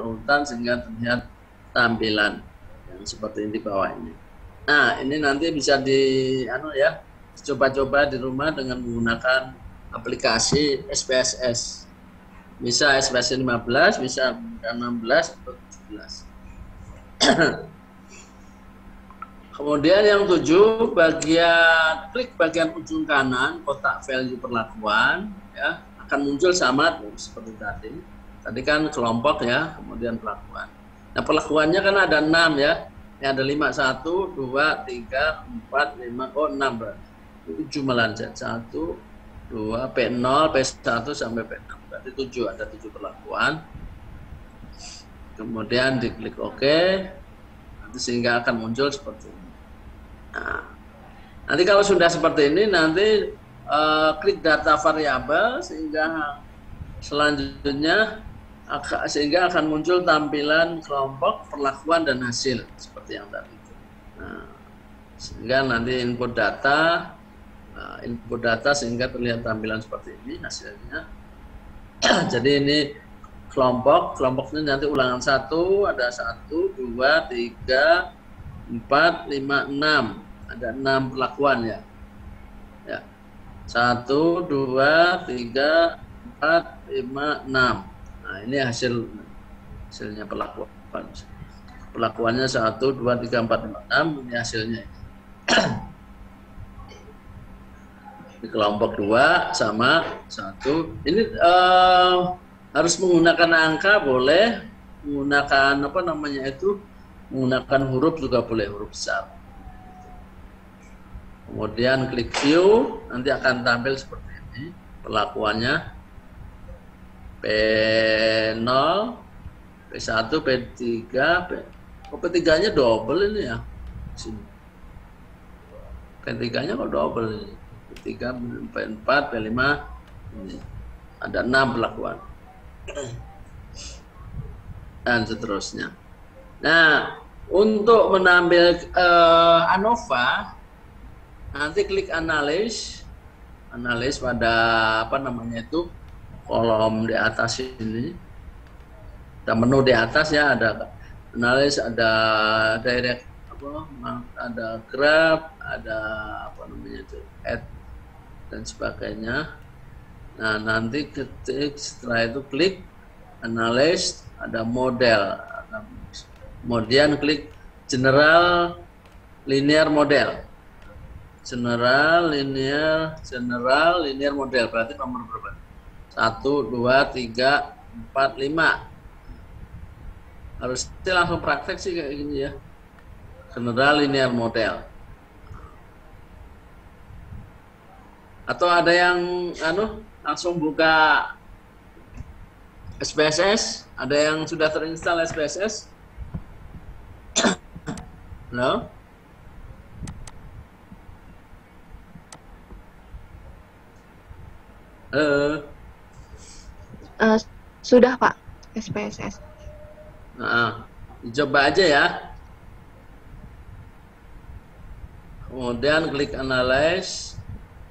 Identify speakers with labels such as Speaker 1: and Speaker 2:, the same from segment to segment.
Speaker 1: urutan sehingga terlihat tampilan yang seperti ini di bawah ini. Nah, ini nanti bisa coba-coba di rumah dengan menggunakan aplikasi SPSS. Bisa SPSS 15, bisa 16 atau 17. Kemudian yang 7, klik bagian ujung kanan kotak value perlakuan, ya, akan muncul sama seperti tadi. Tadi kan kelompok ya, kemudian perlakuan. Nah, perlakuannya kan ada 6 ya. Ini ada 5, 1, 2, 3, 4, 5, 6 berarti. Itu jumlah 1, 2, P0, P1 sampai P6. Berarti 7, ada 7 perlakuan. Kemudian diklik OK, nanti sehingga akan muncul seperti ini. Nah, nanti kalau sudah seperti ini, nanti klik data variabel sehingga selanjutnya akan muncul tampilan kelompok, perlakuan, dan hasil seperti yang tadi. Nah, sehingga nanti input data sehingga terlihat tampilan seperti ini hasilnya. Jadi ini kelompoknya nanti ulangan 1, ada 1, 2, 3, 4, 5, 6. Ada 6 perlakuan ya. 1, 2, 3, 4, 5, 6. Nah, ini hasilnya perlakuan. Perlakuannya 1, 2, 3, 4, 5, 6. Ini hasilnya. Di kelompok 2 sama 1. Ini harus menggunakan angka, boleh menggunakan menggunakan huruf juga boleh, huruf besar. Kemudian klik view, nanti akan tampil seperti ini perlakuannya. P0, P1, P3, P3-nya double ini ya. Sini. P3-nya kok double ini. P3, P4, P5 ini. Ada 6 perlakuan. Dan seterusnya. Nah, untuk menambil ANOVA, nanti klik analis pada kolom di atas ini. Ada menu di atas ya, ada analis, ada direct ada grab, ada add dan sebagainya. Nah, nanti setelah itu klik analis, ada model. Kemudian klik general linear model. General linear model, berarti nomor berapa? 1, 2, 3, 4, 5. Harusnya langsung praktek sih kayak gini ya. General linear model. Atau ada yang langsung buka SPSS? Ada yang sudah terinstall SPSS? Halo?
Speaker 2: Sudah Pak, SPSS.
Speaker 1: Nah, dicoba aja ya. Kemudian klik analyze,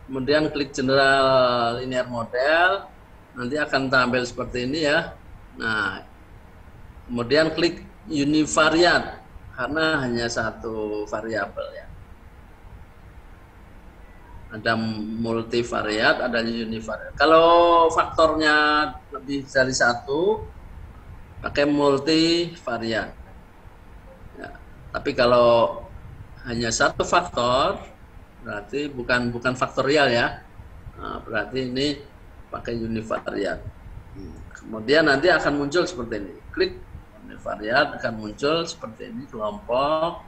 Speaker 1: kemudian klik general linear model, nanti akan tampil seperti ini ya. Nah, kemudian klik univariat karena hanya satu variabel ya. Ada multivariat, ada univariat. Kalau faktornya lebih dari satu, pakai multivariat. Ya, tapi kalau hanya satu faktor, berarti bukan faktorial ya. Nah, berarti ini pakai univariat. Kemudian nanti akan muncul seperti ini. Klik univariat, akan muncul seperti ini kelompok.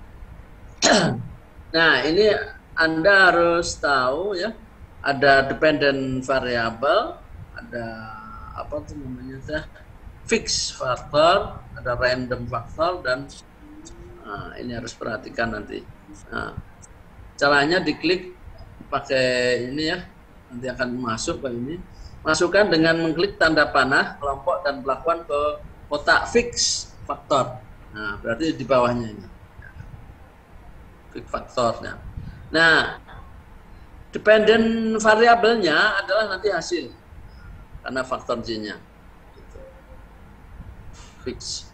Speaker 1: Nah, ini Anda harus tahu ya, ada dependent variable, ada fixed factor, ada random factor, dan ini harus perhatikan nanti. Nah, caranya diklik pakai ini ya, nanti akan masuk ke ini. Masukkan dengan mengklik tanda panah kelompok dan perlakuan ke kotak fix faktor. Nah, berarti di bawahnya ini fix faktornya. Nah, dependent variabelnya adalah nanti hasil karena faktor J-nya. Fix.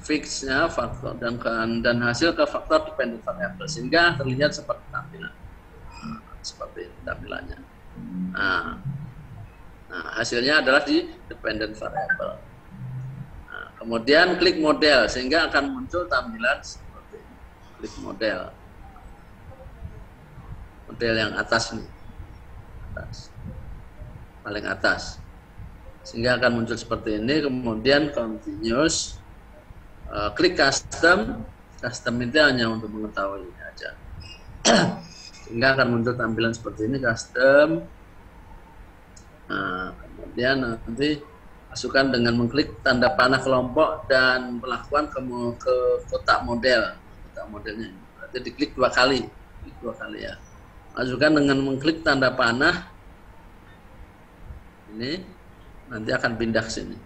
Speaker 1: fixnya faktor dan hasil ke faktor dependent variable sehingga terlihat seperti tampilan. Seperti tampilannya. Nah, hasilnya adalah di dependent variable. Nah, kemudian klik model sehingga akan muncul tampilan seperti ini. Klik model. Model yang atas nih. Atas. Paling atas. Sehingga akan muncul seperti ini, kemudian continuous. Klik custom. Custom itu hanya untuk mengetahui ini aja. Sehingga akan muncul tampilan seperti ini, custom. Nah, kemudian nanti masukkan dengan mengklik tanda panah kelompok dan perlakuan ke kotak model. Kotak modelnya berarti diklik 2 kali. Klik 2 kali ya. Masukkan dengan mengklik tanda panah ini, nanti akan pindah ke sini.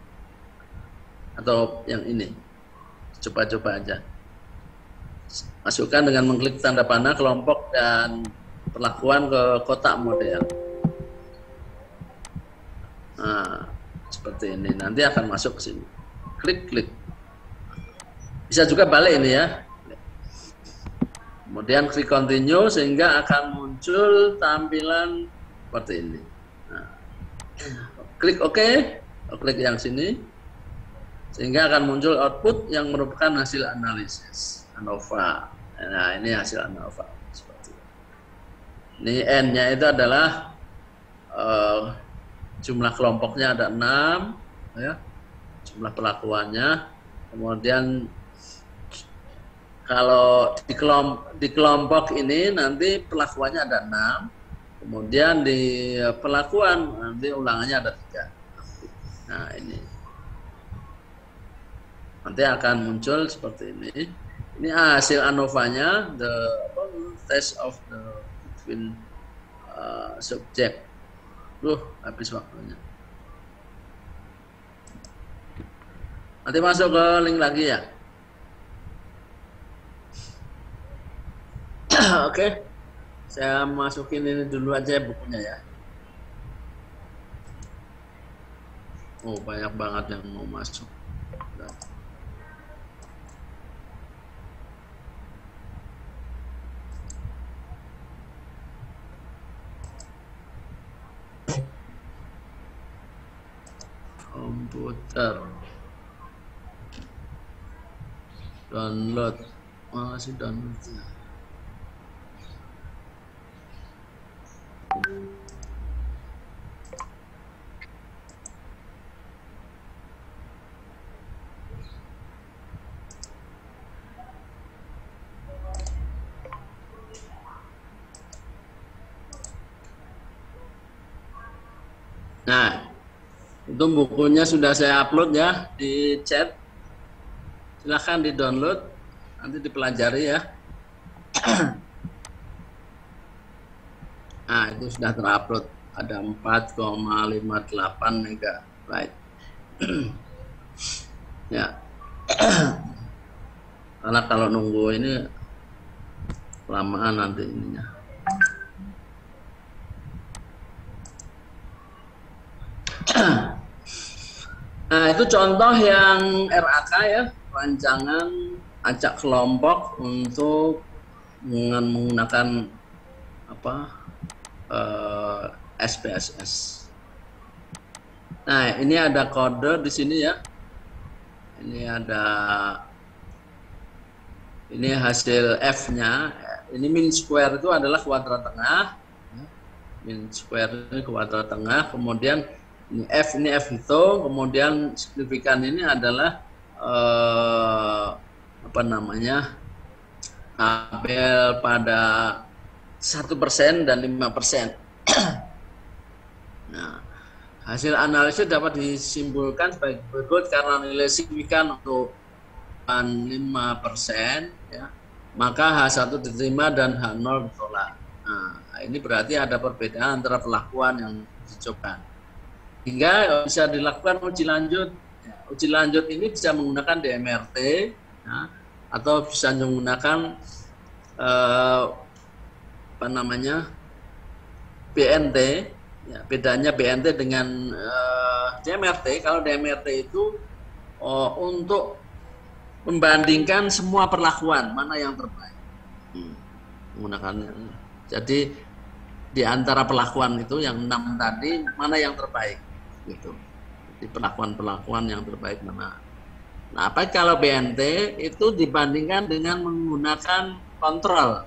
Speaker 1: Atau yang ini. Coba-coba aja. Masukkan dengan mengklik tanda panah kelompok dan perlakuan ke kotak model. Nah, seperti ini. Nanti akan masuk ke sini. Klik. Bisa juga balik ini ya. Kemudian klik continue sehingga akan muncul tampilan seperti ini. Nah, klik OK. Klik yang sini. Sehingga akan muncul output yang merupakan hasil analisis ANOVA. Nah, ini hasil ANOVA seperti ini. Ini N-nya itu adalah jumlah kelompoknya ada 6 ya. Jumlah perlakuannya. Kemudian kalau di kelompok ini nanti perlakuannya ada 6. Kemudian di perlakuan nanti ulangannya ada 3. Nah, ini. Nanti akan muncul seperti ini. Ini hasil ANOVA-nya, the test of the between subject. Habis waktunya. Nanti masuk ke link lagi ya. Oke. Saya masukin ini dulu aja bukunya ya. Oh, banyak banget yang mau masuk. Komputer download, masih download ya. Nah, itu bukunya sudah saya upload ya di chat. Silahkan di download, nanti dipelajari ya. Nah, itu sudah terupload, ada 4,58 megabyte. Ya. Karena kalau nunggu ini kelamaan nanti ininya. Nah, itu contoh yang RAK ya, rancangan acak kelompok untuk menggunakan SPSS. Nah, ini ada kode di sini ya. Ini hasil F-nya. Ini mean square itu adalah kuadrat tengah. Mean square ini kuadrat tengah. Kemudian ini F hitung. Kemudian signifikan ini adalah tabel pada 1% dan 5%. Nah, hasil analisis dapat disimpulkan sebagai berikut karena nilai signifikan untuk 5% ya, maka H1 diterima dan H0 ditolak. Nah, ini berarti ada perbedaan antara perlakuan yang dicoba. Hingga bisa dilakukan uji lanjut. Uji lanjut ini bisa menggunakan DMRT ya, atau bisa menggunakan BNT. Ya, bedanya BNT dengan DMRT. Kalau DMRT itu untuk membandingkan semua perlakuan mana yang terbaik. Menggunakannya. Jadi di antara perlakuan itu yang 6 tadi mana yang terbaik gitu. Di perlakuan-perlakuan yang terbaik mana. Nah, apa kalau BNT itu dibandingkan dengan menggunakan kontrol.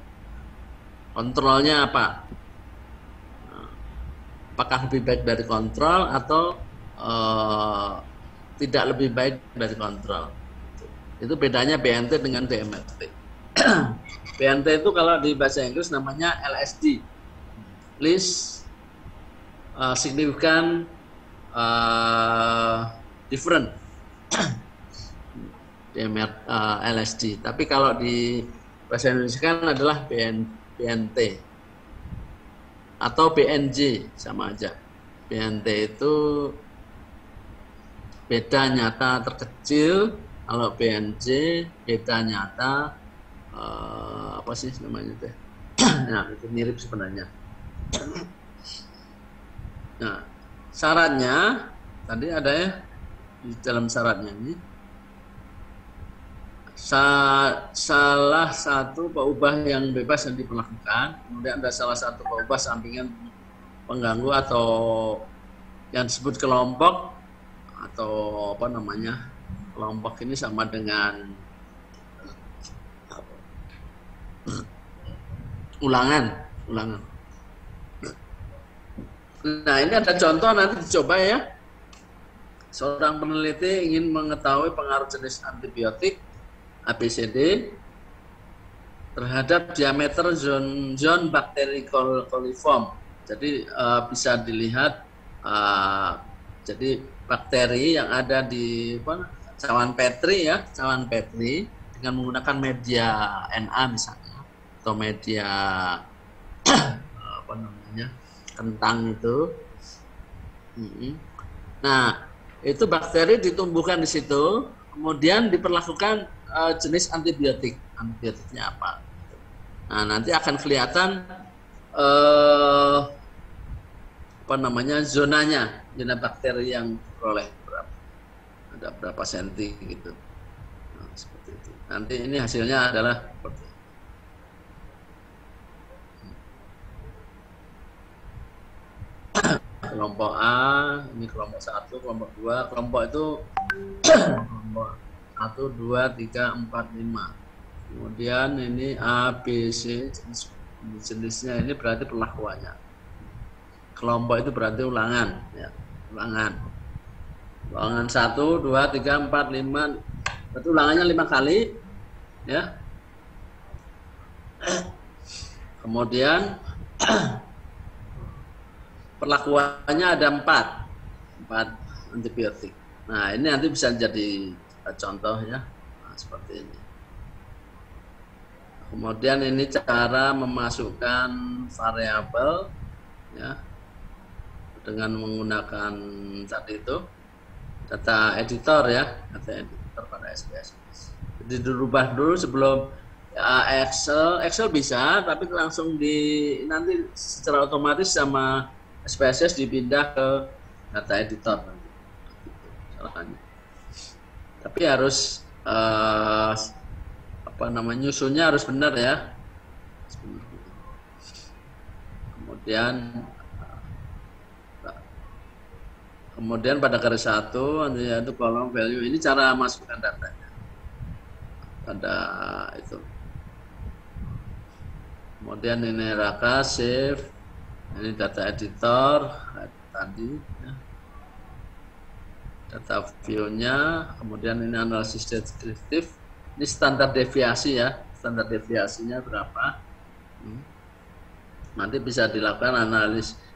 Speaker 1: Kontrolnya apa? Apakah lebih baik dari kontrol atau tidak lebih baik dari kontrol? Itu bedanya BNT dengan DMFT. BNT itu kalau di bahasa Inggris namanya LSD, least significant different. LSD. Tapi kalau di bahasa Indonesia kan adalah BNT atau BNJ, sama aja. BNT itu beda nyata terkecil, kalau BNJ beda nyata apa sih namanya teh? Nah, itu mirip sebenarnya. Nah, syaratnya tadi ada ya di dalam syaratnya ini. Salah satu peubah yang bebas yang diperlakukan, kemudian ada salah satu peubah sampingan pengganggu atau yang disebut kelompok atau apa namanya, kelompok ini sama dengan ulangan. Nah, ini ada contoh, nanti dicoba ya. Seorang peneliti ingin mengetahui pengaruh jenis antibiotik ABCD terhadap diameter zon bakteri coliform. Jadi bisa dilihat jadi bakteri yang ada di cawan Petri ya, cawan Petri dengan menggunakan media Na misalnya atau media apa namanya, kentang itu. Nah, itu bakteri ditumbuhkan di situ, kemudian diperlakukan jenis antibiotiknya apa. Nah, nanti akan kelihatan apa namanya, zona bakteri yang diperoleh berapa, ada berapa senti gitu. Nah, seperti itu. Nanti ini hasilnya adalah seperti itu. Kelompok A, ini kelompok 1, kelompok 2, kelompok itu kelompok 1, 2, 3, 4, 5. Kemudian ini A, B, C, jenisnya ini berarti perlakuannya. Kelompok itu berarti ulangan, ya, ulangan 1, 2, 3, 4, 5, berarti ulangannya 5 kali, ya. Kemudian perlakuannya ada 4 antibiotik. Nah, ini nanti bisa jadi contoh ya, nah, seperti ini. Kemudian ini cara memasukkan variabel ya dengan menggunakan tadi itu data editor ya, data editor pada SPSS. Jadi dirubah dulu sebelum ya, Excel bisa, tapi langsung nanti secara otomatis sama SPSS dipindah ke data editor nanti. Salahnya. Tapi harus apa namanya, nyusunnya harus benar ya. Kemudian pada garis 1 yaitu kolom value, ini cara masukkan datanya pada itu. Kemudian ini raka save, ini data editor tadi ya. Data view-nya, kemudian ini analisis deskriptif, ini standar deviasi ya, standar deviasinya berapa. Nanti bisa dilakukan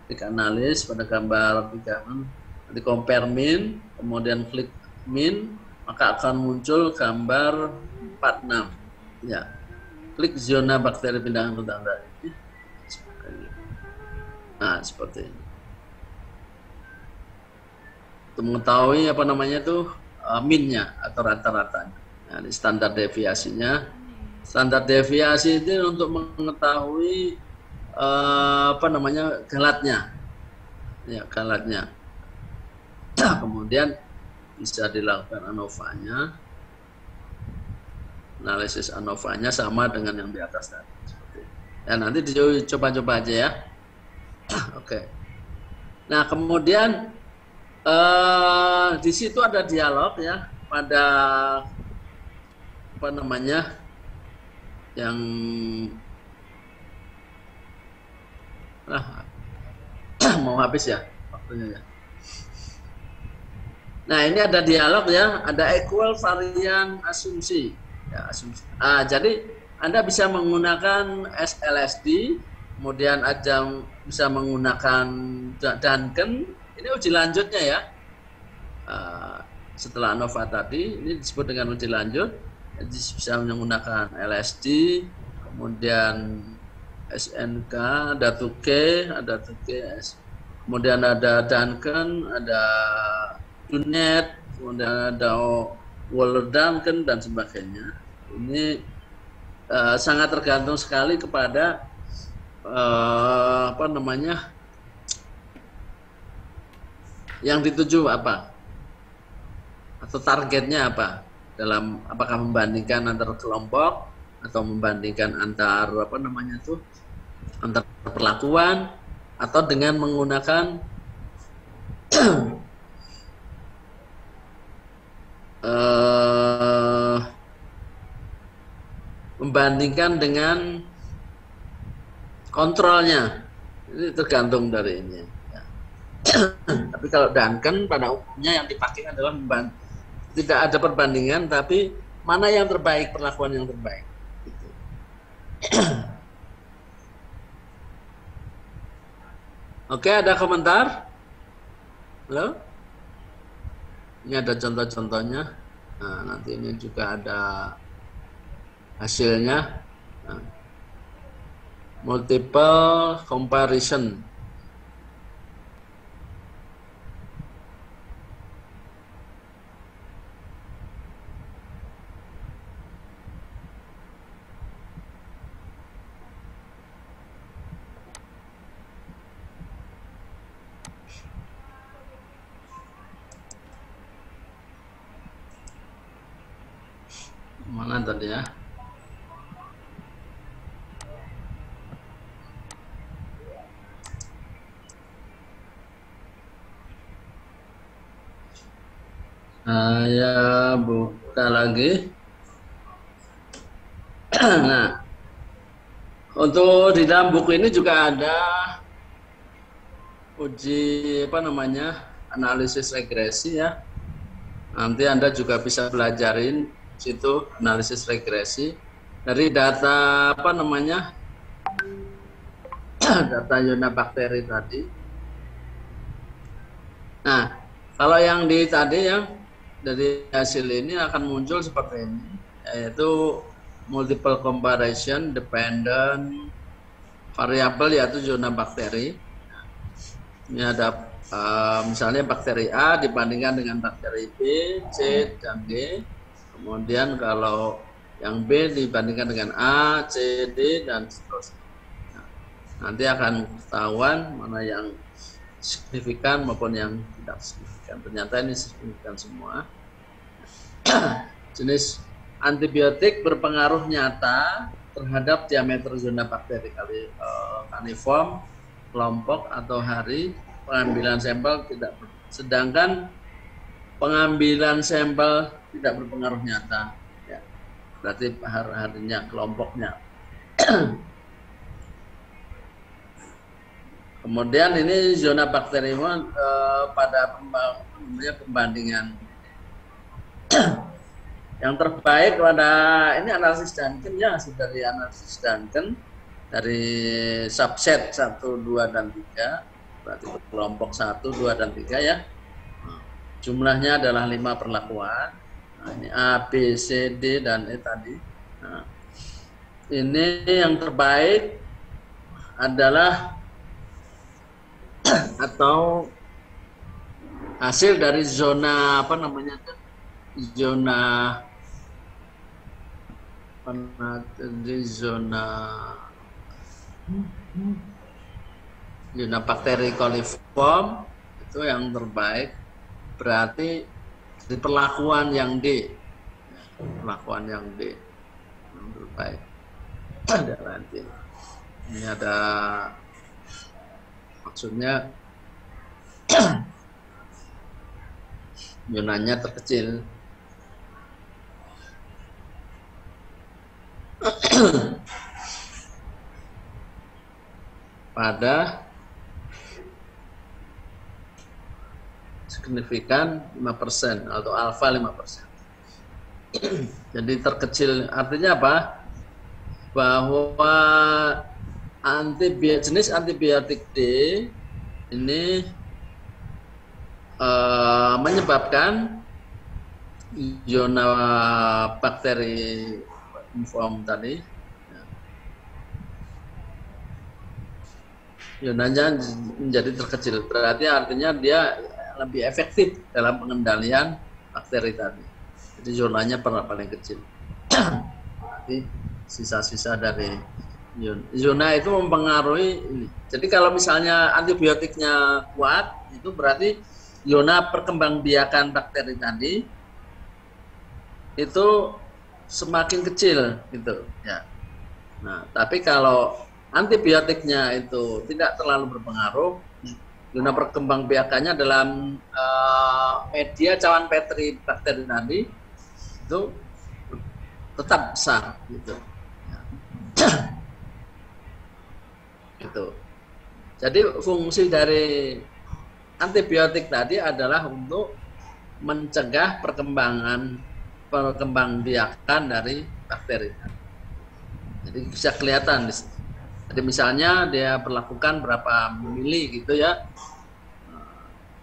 Speaker 1: klik analis pada gambar 3, nanti compare min, kemudian klik min, maka akan muncul gambar 46 ya. Klik zona bakteri pindahan tanda ini. Nah, seperti ini. Untuk mengetahui apa namanya tuh minnya atau rata-ratanya. Nah, ini standar deviasinya. Standar deviasi itu untuk mengetahui apa namanya, galatnya. Ya, galatnya. Kemudian bisa dilakukan ANOVA-nya. analisis ANOVA-nya sama dengan yang di atas tadi. Ya, nanti dicoba-coba aja ya. Oke. Nah, kemudian di situ ada dialog ya pada apa namanya yang mau habis ya waktunya ya. Nah, ini ada dialog ya, ada equal varian asumsi. Ya, asumsi. Jadi Anda bisa menggunakan SLSD, kemudian ada bisa menggunakan Duncan. Ini uji lanjutnya ya. Setelah ANOVA tadi, ini disebut dengan uji lanjut. Jadi bisa menggunakan LSD, kemudian SNK, ada 2K, kemudian ada Duncan, ada Dunet, kemudian ada Waller Duncan dan sebagainya. Ini sangat tergantung sekali kepada apa namanya yang dituju apa atau targetnya apa, dalam apakah membandingkan antar kelompok atau membandingkan antar apa namanya tuh antar perlakuan atau dengan menggunakan membandingkan dengan kontrolnya. Ini tergantung dari ini ya. Tapi kalau Duncan pada umumnya yang dipakai adalah tidak ada perbandingan, tapi mana yang terbaik, perlakuan yang terbaik gitu. Oke, ada komentar? Halo? Ini ada contoh-contohnya. Nah, nanti ini juga ada hasilnya. Nah, multiple comparison. Mana tadi ya? Saya buka lagi. Nah, untuk di dalam buku ini juga ada uji apa namanya analisis regresi ya. Nanti Anda juga bisa belajarin situ analisis regresi dari data apa namanya data ionobakteri tadi. Nah, kalau yang di tadi ya dari hasil ini akan muncul seperti ini, yaitu multiple comparison dependent variable yaitu zona bakteri. Ini ada misalnya bakteri A dibandingkan dengan bakteri B, C, dan D. Kemudian kalau yang B dibandingkan dengan A, C, D, dan seterusnya. Nah, nanti akan ketahuan mana yang signifikan maupun yang tidak signifikan. Ternyata ini signifikan semua. Jenis antibiotik berpengaruh nyata terhadap diameter zona bakteri caniform, kelompok atau hari pengambilan sampel tidak, sedangkan pengambilan sampel tidak berpengaruh nyata ya, berarti harinya kelompoknya. Kemudian ini zona bakteri pada pembandingan yang terbaik pada ini analisis Duncan ya, dari analisis Duncan dari subset 1, 2, dan 3, berarti kelompok 1, 2, dan 3 ya. Jumlahnya adalah 5 perlakuan. Nah, ini A, B, C, D, dan E tadi. Nah, ini yang terbaik adalah atau hasil dari zona apa namanya, zona bakteri coliform itu yang terbaik, berarti di perlakuan yang D, perlakuan yang D. Baik. Ada nanti. Ini ada maksudnya zonanya terkecil. Pada signifikan 5% atau alfa 5%. Jadi terkecil artinya apa? Bahwa jenis antibiotik D ini menyebabkan zona bakteri inform tadi zonanya menjadi terkecil, berarti artinya dia lebih efektif dalam pengendalian bakteri tadi. Jadi zonanya paling kecil. Berarti sisa-sisa dari zona itu mempengaruhi ini. Jadi kalau misalnya antibiotiknya kuat, itu berarti zona perkembangbiakan bakteri tadi itu semakin kecil gitu ya. Nah, tapi kalau antibiotiknya itu tidak terlalu berpengaruh, zona perkembangbiakannya dalam media cawan petri bakteri tadi itu tetap besar gitu. Gitu. Jadi fungsi dari antibiotik tadi adalah untuk mencegah perkembangbiakan dari bakteri. Jadi bisa kelihatan di sini. Jadi misalnya dia perlakukan berapa mili gitu ya,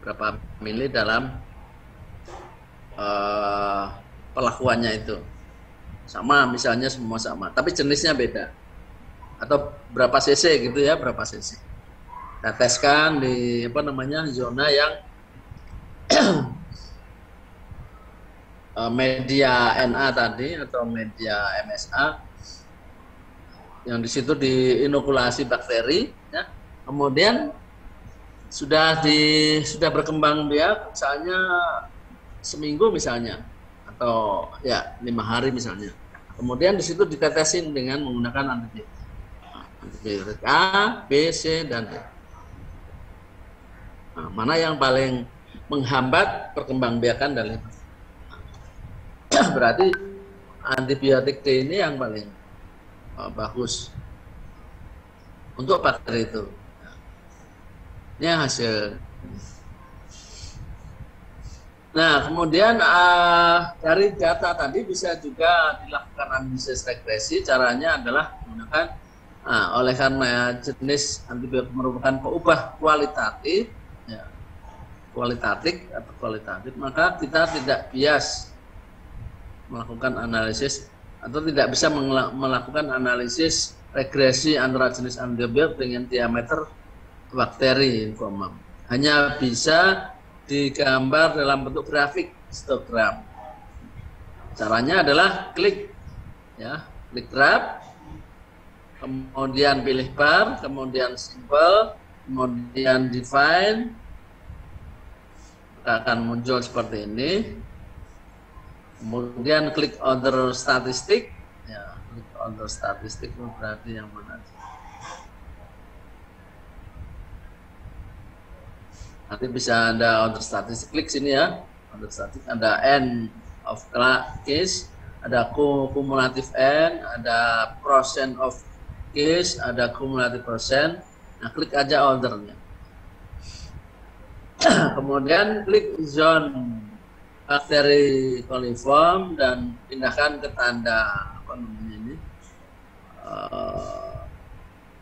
Speaker 1: berapa mili dalam perlakuannya itu sama, misalnya semua sama, tapi jenisnya beda, atau berapa cc gitu ya, berapa cc. Kita teskan di zona yang media NA tadi atau media MSA, yang di situ diinokulasi bakteri, ya. Kemudian sudah berkembang biak, misalnya seminggu misalnya, atau ya 5 hari misalnya. Kemudian di situ ditetesin dengan menggunakan antibiotik A, B, C, dan D. Nah, mana yang paling menghambat perkembangbiakan dari berarti antibiotik D ini yang paling bagus untuk bakteri itu. Ini hasil. Nah, kemudian dari data tadi bisa juga dilakukan analisis regresi. Caranya adalah menggunakan, oleh karena jenis antibiotik merupakan peubah kualitatif, ya, kualitatif, maka kita tidak bias melakukan analisis atau tidak bisa melakukan analisis regresi antara jenis antibiotik dengan diameter bakteri informum. Hanya bisa digambar dalam bentuk grafik histogram. Caranya adalah klik graf, kemudian pilih bar, kemudian simbol, kemudian define, akan muncul seperti ini. Kemudian klik other statistik, ya, klik other statistik berarti yang mana? Nanti bisa ada other statistik, klik sini ya, other statistik, ada n of case, ada cumulative n, ada percent of case, ada cumulative percent. Nah, klik aja ordernya. Kemudian klik zone bakteri coliform dan pindahkan ke tanda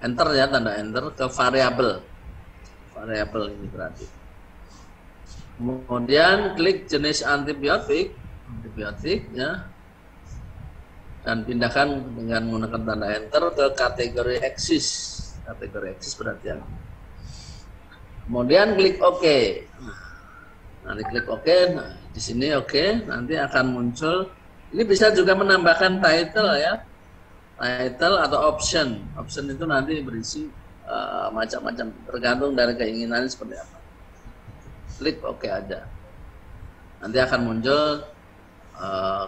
Speaker 1: enter ya, tanda enter ke variabel ini berarti. Kemudian klik jenis antibiotik ya, dan pindahkan dengan menggunakan tanda enter ke kategori eksis berarti ya. Kemudian klik OK. Nanti klik OK. Nah, di sini OK. Nanti akan muncul. Ini bisa juga menambahkan title ya, title atau option. Option itu nanti berisi macam-macam, tergantung dari keinginan seperti apa. Klik OK aja. Nanti akan muncul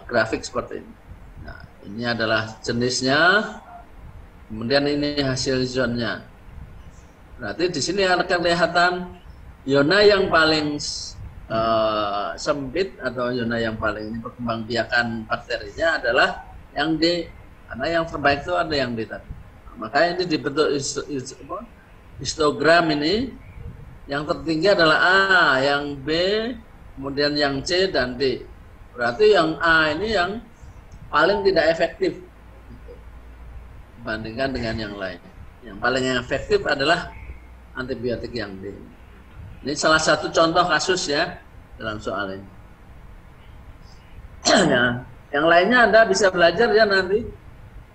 Speaker 1: grafik seperti ini. Nah, ini adalah jenisnya, kemudian ini hasil zonnya. Berarti di sini akan kelihatan zona yang paling sempit atau zona yang paling perkembangbiakan bakterinya adalah yang D, karena yang terbaik itu ada yang D tadi. Makanya ini dibentuk histogram ini, yang tertinggi adalah A, yang B, kemudian yang C dan D. Berarti yang A ini yang paling tidak efektif dibandingkan dengan yang lain. Yang paling efektif adalah antibiotik yang D. Ini salah satu contoh kasus ya dalam soal ini. Nah, yang lainnya Anda bisa belajar ya nanti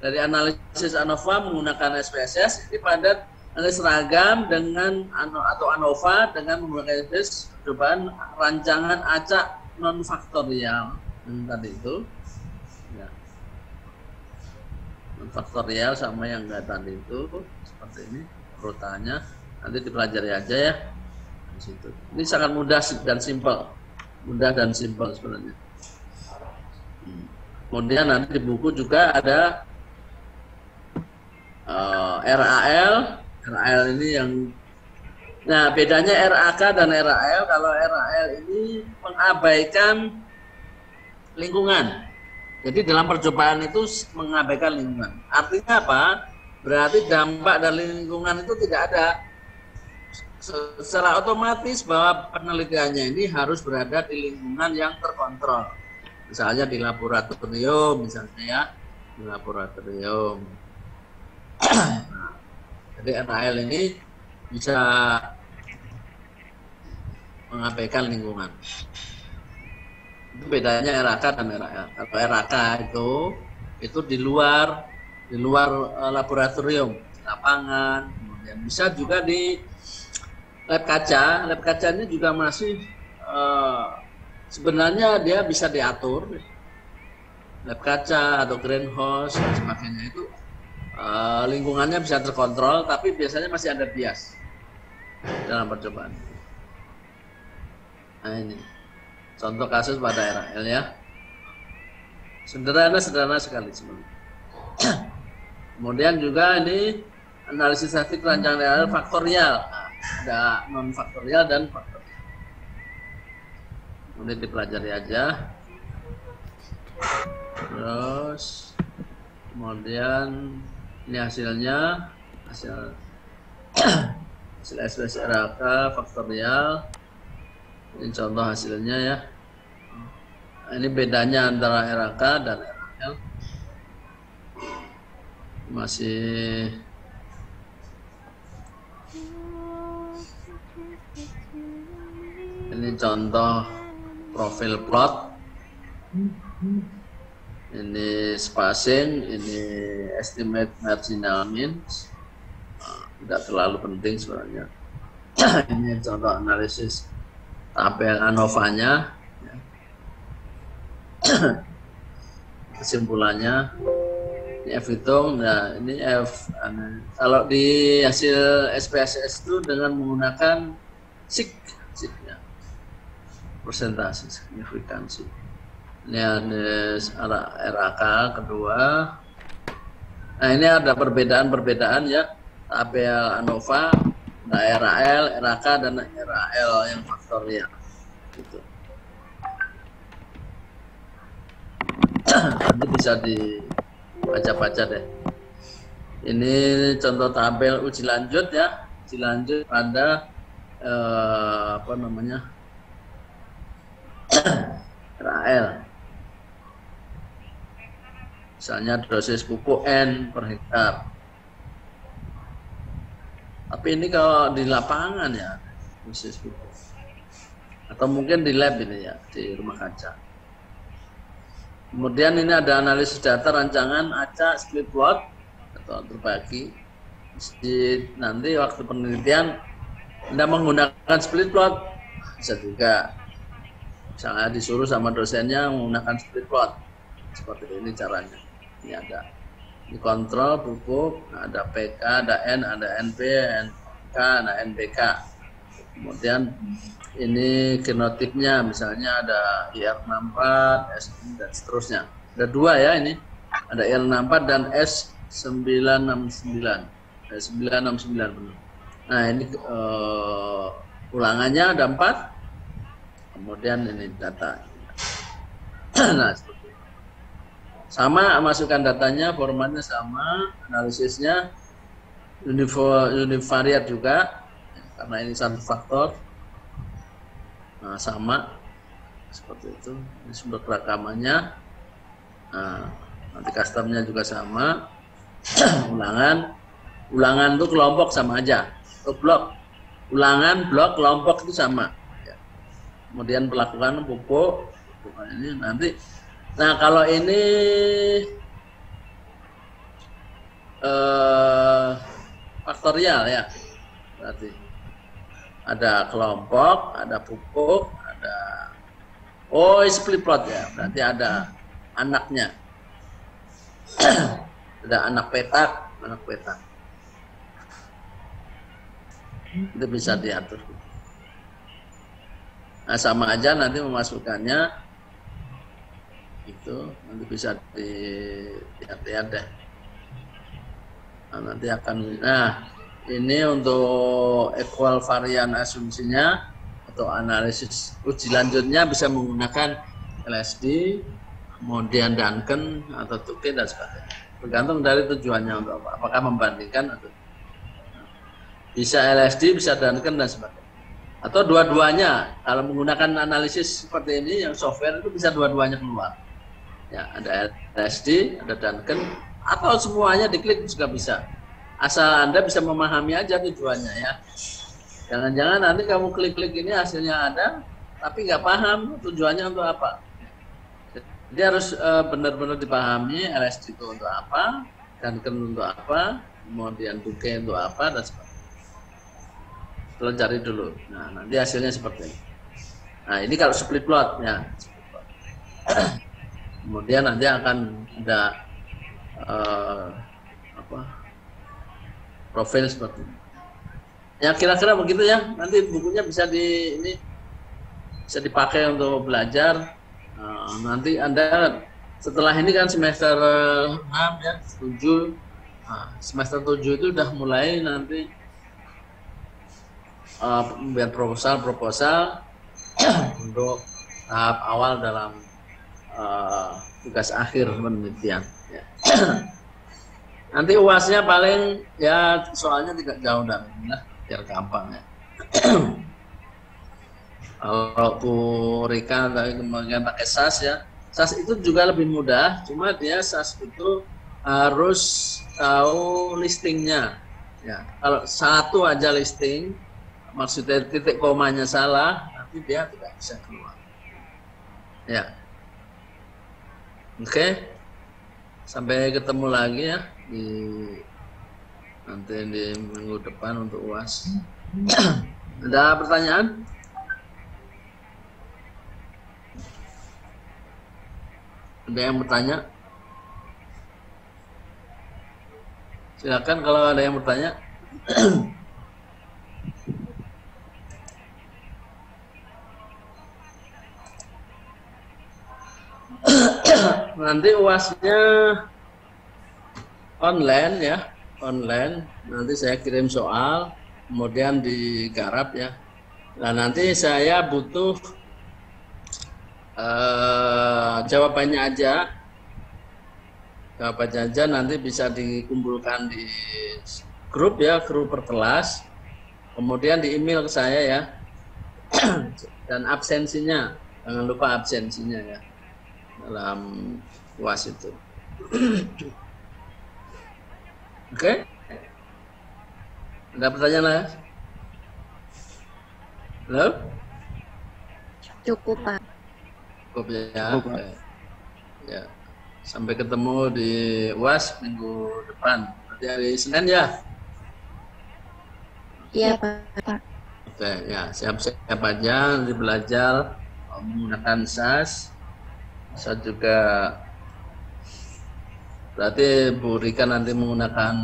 Speaker 1: dari analisis ANOVA menggunakan SPSS. Ini pada analisis seragam dengan atau ANOVA dengan menggunakan SPSS percobaan rancangan acak non faktorial yang tadi itu. Ya. Non faktorial sama yang enggak tadi itu seperti ini urutannya. Nanti dipelajari aja ya. Situ. Ini sangat mudah dan simpel, sebenarnya. Kemudian nanti di buku juga ada RAL ini yang, nah bedanya RAK dan RAL. Kalau RAL ini mengabaikan lingkungan, jadi dalam percobaan itu mengabaikan lingkungan. Artinya apa? Berarti dampak dari lingkungan itu tidak ada. Secara otomatis bahwa penelitiannya ini harus berada di lingkungan yang terkontrol, misalnya di laboratorium, misalnya ya di laboratorium. Nah, jadi RAL ini bisa mengabaikan lingkungan. Itu bedanya RAK dan RAL. Kalau RAK itu di luar laboratorium, di lapangan, kemudian bisa juga di lab kaca. Lab kaca ini juga masih sebenarnya dia bisa diatur. Lab kaca atau greenhouse dan sebagainya itu lingkungannya bisa terkontrol, tapi biasanya masih ada bias dalam percobaan. Nah ini contoh kasus pada RAL ya. Sederhana sekali sebenarnya. Kemudian juga ini analisis statistik rancangan RAL faktorial. Ada non faktorial dan faktorial. Kemudian dipelajari aja. Terus kemudian ini hasilnya, hasil SPSS RAK faktorial. Ini contoh hasilnya ya. Nah, ini bedanya antara RAK dan RAL. Masih ini contoh profil plot, ini spacing, ini estimate marginal mean, tidak terlalu penting sebenarnya. Ini contoh analisis tabel ANOVA-nya, ya. Kesimpulannya ini F hitung. Nah ini F, kalau di hasil SPSS itu dengan menggunakan SIG ya. Persentase signifikansi. Ini ada RAK kedua. Nah ini ada perbedaan ya, tabel ANOVA, nah RAL, RAK dan RAL yang faktorial gitu. Nanti bisa dibaca-baca deh. Ini contoh tabel uji lanjut ya, uji lanjut pada apa namanya RAL. Misalnya dosis pupuk N per hektar. Tapi ini kalau di lapangan ya dosis pupuk. Atau mungkin di lab ini ya, di rumah kaca. Kemudian ini ada analisis data rancangan acak split plot atau terbagi. Nanti waktu penelitian Anda menggunakan split plot bisa juga. Misalnya disuruh sama dosennya menggunakan split plot. Seperti ini caranya. Ini ada di kontrol pupuk, ada PK, ada N, ada NP, NK, ada NPK. Kemudian ini genotipnya, misalnya ada IR64, SN dan seterusnya. Ada dua ya ini. Ada L64 dan S969. 969 benar. Nah, ini ulangannya ada 4. Kemudian ini data. Nah, seperti itu. Sama, masukkan datanya, formatnya sama, analisisnya univariat juga, karena ini satu faktor. Nah, sama seperti itu. Ini sumber rekamannya. Nah, nanti customnya juga sama. Ulangan itu kelompok sama aja. Untuk blok, ulangan, blok, kelompok itu sama. Ya. Kemudian pelakukan pupuk ini nanti. Nah, kalau ini faktorial ya, berarti ada kelompok, ada pupuk, ada split plot ya, berarti ada anaknya. Ada anak petak. Itu bisa diatur. Nah, sama aja nanti memasukkannya itu nanti bisa dilihat deh. Nah, nanti akan. Nah, ini untuk equal varian asumsinya atau analisis uji lanjutnya bisa menggunakan LSD, kemudian Duncan atau Tukey dan sebagainya. Tergantung dari tujuannya untuk apa. Apakah membandingkan atau bisa LSD, bisa Duncan dan sebagainya. Atau dua-duanya. Kalau menggunakan analisis seperti ini yang software itu bisa dua-duanya keluar. Ya, ada LSD, ada Duncan, atau semuanya diklik juga bisa. Asal Anda bisa memahami aja tujuannya ya. Jangan-jangan nanti kamu klik-klik ini hasilnya ada, tapi nggak paham tujuannya untuk apa. Jadi harus benar-benar dipahami LSD itu untuk apa, Duncan untuk apa, kemudian Tukey untuk apa, dan sebagainya. Pelajari dulu. Nah, nanti hasilnya seperti ini. Nah, ini kalau split plot ya. Kemudian nanti akan ada profil seperti ini. Ya kira-kira begitu ya. Nanti bukunya bisa bisa dipakai untuk belajar. Nanti Anda setelah ini kan semester 6 ya, 7. Nah, semester 7 itu udah mulai nanti membuat proposal untuk tahap awal dalam tugas akhir penelitian. Ya. Nanti UASnya paling ya soalnya tidak jauh dari ini lah, biar gampang ya. Kalau Rika kemudian pakai SAS ya, SAS itu juga lebih mudah, cuma dia SAS itu harus tahu listingnya. Ya, kalau satu aja listing, maksudnya titik komanya salah, nanti dia tidak bisa keluar. Ya, oke. Sampai ketemu lagi ya nanti di minggu depan untuk UAS. Ada pertanyaan? Ada yang bertanya? Silakan kalau ada yang bertanya. Nanti UASnya online ya, online. Nanti saya kirim soal, kemudian digarap ya. Nah, nanti saya butuh jawabannya aja. Jawabannya aja nanti bisa dikumpulkan di grup ya, grup perkelas. Kemudian di email ke saya ya. Dan absensinya, jangan lupa absensinya ya dalam UAS itu. Oke? Ada pertanyaan lah? Halo?
Speaker 2: Cukup, Pak.
Speaker 1: Cukup ya. Cukup, ya. Sampai ketemu di UAS minggu depan. Berarti hari Senin ya?
Speaker 2: Iya, Pak.
Speaker 1: Oke, ya. Siap-siap aja nanti belajar menggunakan SAS. Saya juga berarti Bu Rika nanti menggunakan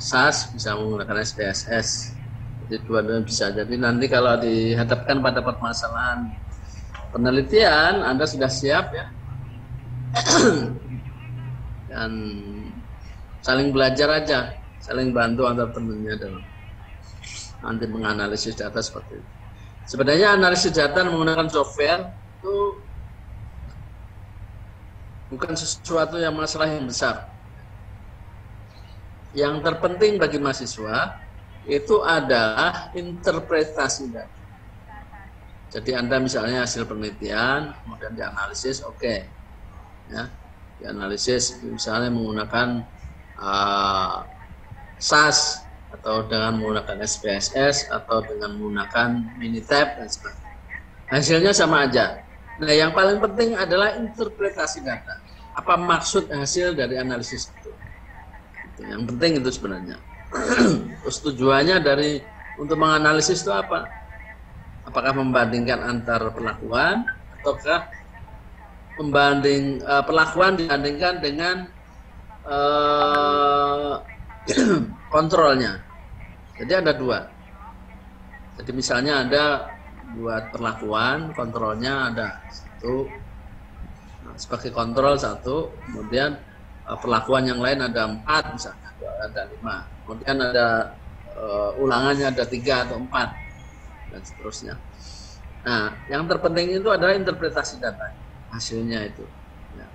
Speaker 1: SAS, bisa menggunakan SPSS. Jadi dua-duanya bisa. Jadi nanti kalau dihadapkan pada permasalahan penelitian, Anda sudah siap ya. Dan saling belajar aja, saling bantu antar temannya dalam nanti menganalisis data seperti itu. Sebenarnya analisis data menggunakan software itu bukan sesuatu yang masalah yang besar. Yang terpenting bagi mahasiswa itu adalah interpretasi data. Jadi Anda misalnya hasil penelitian, kemudian dianalisis, oke. Ya, dianalisis misalnya menggunakan SAS atau dengan menggunakan SPSS atau dengan menggunakan Minitab dan sebagainya. Hasilnya sama aja. Nah, yang paling penting adalah interpretasi data. Apa maksud hasil dari analisis itu? Yang penting itu sebenarnya. Terus tujuannya untuk menganalisis itu apa? Apakah membandingkan antar perlakuan ataukah perlakuan dibandingkan dengan kontrolnya. Jadi ada dua. Jadi misalnya ada buat perlakuan, kontrolnya ada satu. Nah, sebagai kontrol satu, kemudian perlakuan yang lain ada 4 misalnya, ada 5. Kemudian ada ulangannya ada 3 atau 4 dan seterusnya. Nah, yang terpenting itu adalah interpretasi data, hasilnya itu. Ya.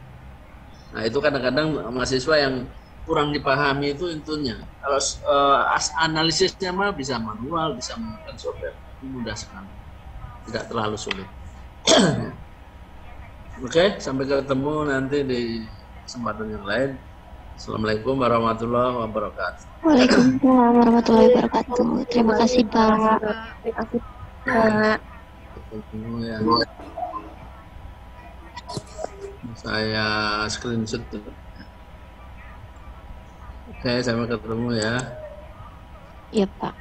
Speaker 1: Nah, itu kadang-kadang mahasiswa yang kurang dipahami itu intinya. Kalau analisisnya mah bisa manual, bisa menggunakan software, mudah sekali, tidak terlalu sulit. Oke, sampai ketemu nanti di kesempatan yang lain. Assalamualaikum warahmatullahi wabarakatuh.
Speaker 2: Waalaikumsalam warahmatullahi wabarakatuh. Terima kasih Pak.
Speaker 3: Terima kasih Pak.
Speaker 1: Ya. Saya screenshot dulu. Oke, sampai ketemu ya.
Speaker 2: Iya Pak.